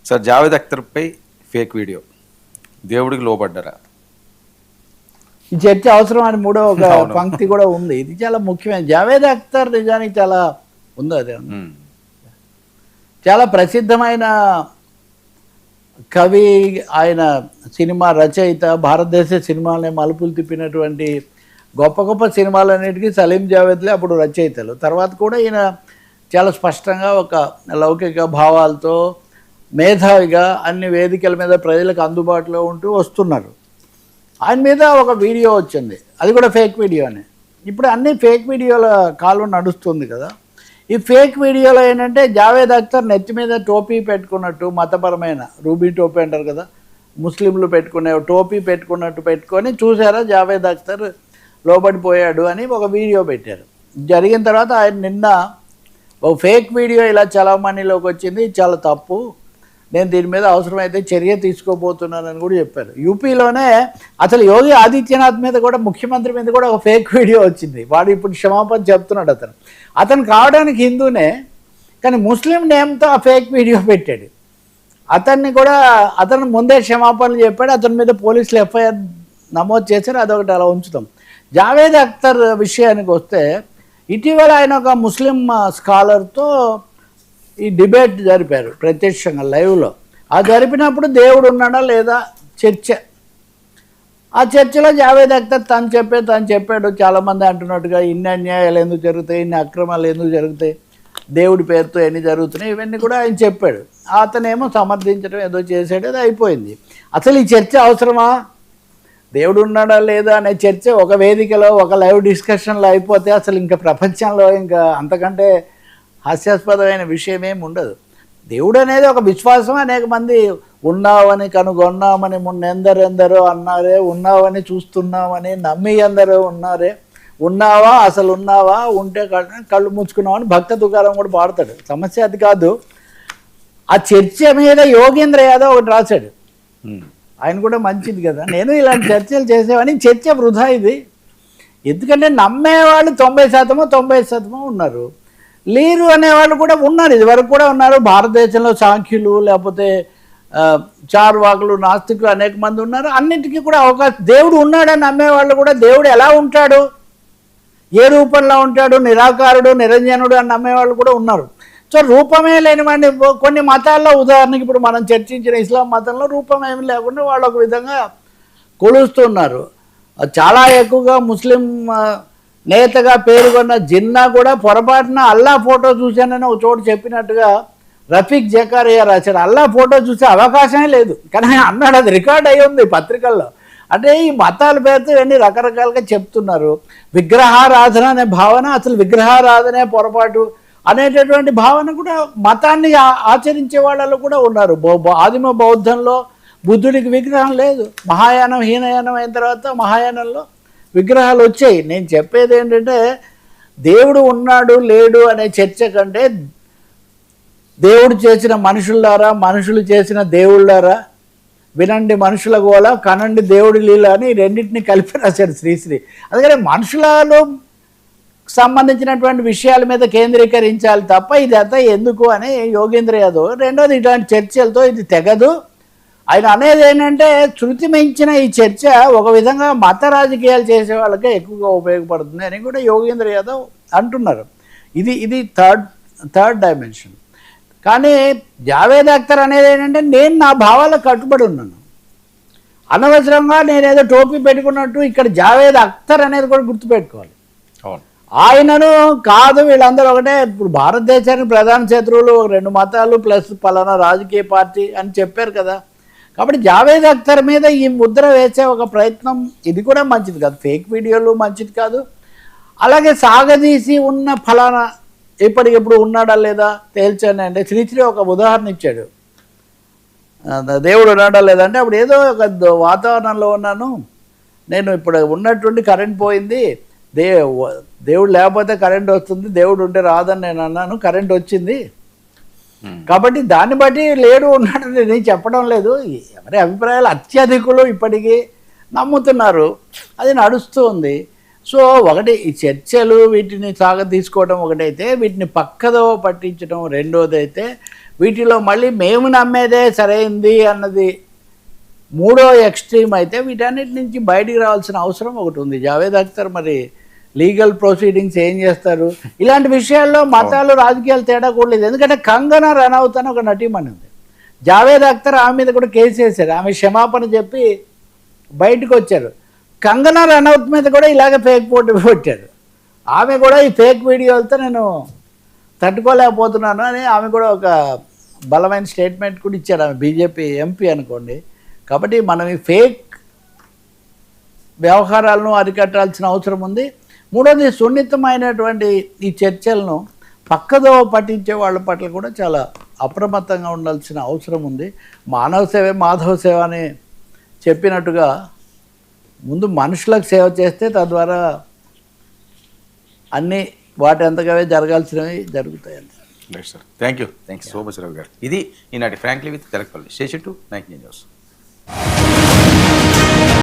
Sir Javed అఖ్తర్పై fake video దేవుడికి లోబడ్డారా? ఈ చర్చ అవసరం అని మూడో ఒక పంక్తి కూడా ఉంది. ఇది చాలా ముఖ్యమైన. జావేద్ అఖ్తర్ నిజానికి చాలా ఉంది, అదే చాలా ప్రసిద్ధమైన కవి, ఆయన సినిమా రచయిత, భారతదేశ సినిమాలని మలుపులు తిప్పినటువంటి గొప్ప గొప్ప సినిమాలన్నిటికీ సలీం జావేద్లే అప్పుడు రచయితలు. తర్వాత కూడా ఈయన చాలా స్పష్టంగా ఒక లౌకిక భావాలతో మేధావిగా అన్ని వేదికల మీద ప్రజలకు అందుబాటులో ఉంటూ వస్తున్నారు. ఆయన మీద ఒక వీడియో వచ్చింది, అది కూడా ఫేక్ వీడియోనే. ఇప్పుడు అన్ని ఫేక్ వీడియోల కాలం నడుస్తుంది కదా. ఈ ఫేక్ వీడియోలో ఏంటంటే జావేద్ అఖ్తర్ నెత్తి మీద టోపీ పెట్టుకున్నట్టు, మతపరమైన రూబీ టోపీ అంటారు కదా, ముస్లింలు పెట్టుకునే టోపీ పెట్టుకున్నట్టు పెట్టుకొని చూసారా జావేద్ అఖ్తర్ లోబడిపోయాడు అని ఒక వీడియో పెట్టారు. జరిగిన తర్వాత ఆయన నిన్న ఒక ఫేక్ వీడియో ఇలా చలామణిలోకి వచ్చింది, చాలా తప్పు, నేను దీని మీద అవసరమైతే చర్య తీసుకోబోతున్నానని కూడా చెప్పారు. యూపీలోనే అసలు యోగి ఆదిత్యనాథ్ మీద కూడా, ముఖ్యమంత్రి మీద కూడా ఒక ఫేక్ వీడియో వచ్చింది. వాడు ఇప్పుడు క్షమాపణ చెప్తున్నాడు. అతను కావడానికి హిందూనే, కానీ ముస్లిం నేమ్తో ఆ ఫేక్ వీడియో పెట్టాడు. అతన్ని కూడా అతను ముందే క్షమాపణలు చెప్పాడు. అతని మీద పోలీసులు ఎఫ్ఐఆర్ నమోదు చేశారు. అదొకటి అలా ఉంచుతాం. జావేద్ అఖ్తర్ విషయానికి వస్తే, ఇటీవల ఆయన ఒక ముస్లిం స్కాలర్తో ఈ డిబేట్ జరిపారు ప్రత్యక్షంగా లైవ్లో. ఆ జరిపినప్పుడు దేవుడు ఉన్నాడా లేదా చర్చ. ఆ చర్చలో జావేద్ అఖ్తర్ తను చెప్పాడు. చాలామంది అంటున్నట్టుగా ఇన్ని అన్యాయాలు ఎందుకు జరుగుతాయి, ఇన్ని అక్రమాలు ఎందుకు జరుగుతాయి, దేవుడి పేరుతో ఎన్ని జరుగుతున్నాయి, ఇవన్నీ కూడా ఆయన చెప్పాడు. అతనేమో సమర్థించడం ఏదో చేసాడు, అది అయిపోయింది. అసలు ఈ చర్చ అవసరమా? దేవుడు ఉన్నాడా లేదా అనే చర్చ ఒక వేదికలో ఒక లైవ్ డిస్కషన్లో అయిపోతే అసలు ఇంకా ప్రపంచంలో ఇంకా అంతకంటే హాస్యాస్పదమైన విషయం ఏమి ఉండదు. దేవుడు అనేది ఒక విశ్వాసం. అనేక మంది ఉన్నావని కనుగొన్నామని ఎందరెందరో అన్నారే, ఉన్నావని చూస్తున్నామని నమ్మి ఎందరో ఉన్నారే, ఉన్నావా అసలు ఉన్నావా, ఉంటే కళ్ళు మూసుకున్నామని భక్త తుకారం కూడా పాడతాడు. సమస్య అది కాదు. ఆ చర్చ మీద యోగేంద్ర యాదవ్ ఒకటి రాశాడు. ఆయన కూడా మంచిది కదా, నేను ఇలాంటి చర్చలు చేసేవాడిని, చర్చ వృధా ఇది. ఎందుకంటే నమ్మేవాళ్ళు 90% ఉన్నారు, లేరు అనేవాళ్ళు కూడా ఉన్నారు, ఇదివరకు కూడా ఉన్నారు. భారతదేశంలో సాంఖ్యులు, లేకపోతే చార్వాకులు, నాస్తికులు అనేక మంది ఉన్నారు. అన్నిటికీ కూడా అవకాశం. దేవుడు ఉన్నాడని నమ్మేవాళ్ళు కూడా దేవుడు ఎలా ఉంటాడు, ఏ రూపంలో ఉంటాడు, నిరాకారుడు, నిరంజనుడు అని నమ్మేవాళ్ళు కూడా ఉన్నారు. సో రూపమే లేనివాడిని కొన్ని మతాల్లో, ఉదాహరణకి ఇప్పుడు మనం చర్చించిన ఇస్లాం మతంలో రూపం ఏమి లేకుండా వాళ్ళు ఒక విధంగా కొలుస్తున్నారు. చాలా ఎక్కువగా ముస్లిం నేతగా పేరుకొన్న జిన్నా కూడా పొరపాటున అల్లా ఫోటో చూశానని ఒక చోటు చెప్పినట్టుగా రఫీక్ జకారియా రాశాడు. అల్లా ఫోటో చూసే అవకాశమే లేదు, కానీ అన్నాడు. అది రికార్డ్ అయ్యి ఉంది పత్రికల్లో. అంటే ఈ మతాల పేరుతో ఇవన్నీ రకరకాలుగా చెప్తున్నారు. విగ్రహారాధన అనే భావన, అసలు విగ్రహారాధనే పొరపాటు అనేటటువంటి భావన కూడా మతాన్ని ఆచరించే వాళ్ళలో కూడా ఉన్నారు. ఆదిమ బౌద్ధంలో బుద్ధుడికి విగ్రహం లేదు. మహాయానం, హీనయానం అయిన తర్వాత మహాయానంలో విగ్రహాలు వచ్చాయి. నేను చెప్పేది ఏంటంటే, దేవుడు ఉన్నాడు లేడు అనే చర్చ కంటే దేవుడు చేసిన మనుషులారా, మనుషులు చేసిన దేవుళ్ళారా, వినండి మనుషుల గోల, కనండి దేవుడి లీల అని రెండింటినీ కలిపి రాశాడు శ్రీశ్రీ. అందుకని మనుషులలో సంబంధించినటువంటి విషయాల మీద కేంద్రీకరించాలి తప్ప ఇదంతా ఎందుకు అని యోగేంద్ర యాదవ్. రెండోది, ఇలాంటి చర్చలతో ఇది తెగదు. ఆయన అనేది ఏంటంటే, శృతి మించిన ఈ చర్చ ఒక విధంగా మత రాజకీయాలు చేసే వాళ్ళకే ఎక్కువగా ఉపయోగపడుతుంది అని కూడా యోగేంద్ర యాదవ్ అంటున్నారు. ఇది థర్డ్ డైమెన్షన్. కానీ జావేద్ అఖ్తర్ అనేది ఏంటంటే, నేను నా భావాలకు కట్టుబడి ఉన్నాను. అనవసరంగా నేనేదో టోపీ పెట్టుకున్నట్టు ఇక్కడ జావేద్ అఖ్తర్ అనేది కూడా గుర్తుపెట్టుకోవాలి. ఆయనను కాదు, వీళ్ళందరూ ఒకటే. ఇప్పుడు భారతదేశానికి ప్రధాన శత్రువులు 2 మతాలు ప్లస్ పలానా రాజకీయ పార్టీ అని చెప్పారు కదా. కాబట్టి జావేద్ అఖ్తర్ మీద ఈ ముద్ర వేసే ఒక ప్రయత్నం ఇది కూడా మంచిది కాదు. ఫేక్ వీడియోలు మంచిది కాదు. అలాగే సాగదీసి ఉన్న ఫలానా ఇప్పటికిప్పుడు ఉన్నాడా లేదా తేల్చాను అంటే, శ్రీశ్రీ ఒక ఉదాహరణ ఇచ్చాడు. దేవుడు ఉన్నాడా లేదా అంటే, అప్పుడు ఏదో ఒక వాతావరణంలో ఉన్నాను నేను, ఇప్పుడు ఉన్నటువంటి కరెంట్ పోయింది, దేవుడు లేకపోతే కరెంట్ వస్తుంది, దేవుడు ఉంటే రాదని నేను అన్నాను, కరెంట్ వచ్చింది, కాబట్టి దాన్ని బట్టి లేడు ఉన్నాడు నేను చెప్పడం లేదు. ఎవరి అభిప్రాయాలు అత్యధికులు ఇప్పటికీ నమ్ముతున్నారు, అది నడుస్తూ ఉంది. సో ఒకటి ఈ చర్చలు వీటిని సాగ తీసుకోవడం ఒకటైతే, వీటిని పక్కదో పట్టించడం రెండోదైతే, వీటిలో మళ్ళీ మేము నమ్మేదే సరైంది అన్నది మూడో ఎక్స్ట్రీమ్ అయితే వీటన్నిటి నుంచి బయటికి రావాల్సిన అవసరం ఒకటి ఉంది. జావేద్ అఖ్తర్ మరి లీగల్ ప్రొసీడింగ్స్ ఏం చేస్తారు, ఇలాంటి విషయాల్లో మతాలు రాజకీయాలు తేడా కూడా లేదు. ఎందుకంటే కంగనా రనౌత్ అని ఒక నటీమణి ఉంది, జావేద్ అఖ్తర్ ఆమె మీద కూడా కేసు వేశారు, ఆమె క్షమాపణ చెప్పి బయటకు వచ్చారు. కంగనా రనౌత్ మీద కూడా ఇలాగే ఫేక్ పోటీ పెట్టారు. ఆమె కూడా ఈ ఫేక్ వీడియోలతో నేను తట్టుకోలేకపోతున్నాను అని ఆమె కూడా ఒక బలమైన స్టేట్మెంట్ కూడా ఇచ్చారు. ఆమె బీజేపీ ఎంపీ అనుకోండి. కాబట్టి మనం ఈ ఫేక్ వ్యవహారాలను అరికట్టాల్సిన అవసరం ఉంది. మూడోది, సున్నితమైనటువంటి ఈ చర్చలను పక్కదో పట్టించే వాళ్ళ పట్ల కూడా చాలా అప్రమత్తంగా ఉండాల్సిన అవసరం ఉంది. మానవ సేవే మాధవ సేవ అని చెప్పినట్టుగా ముందు మనుషులకు సేవ చేస్తే తద్వారా అన్నీ వాటి అంతగానే జరగాల్సినవి జరుగుతాయండి. Right sir, thank you so much Ravi గారు. ఇది ఈనాటి frankly with Telakapalli. Station to 19 news.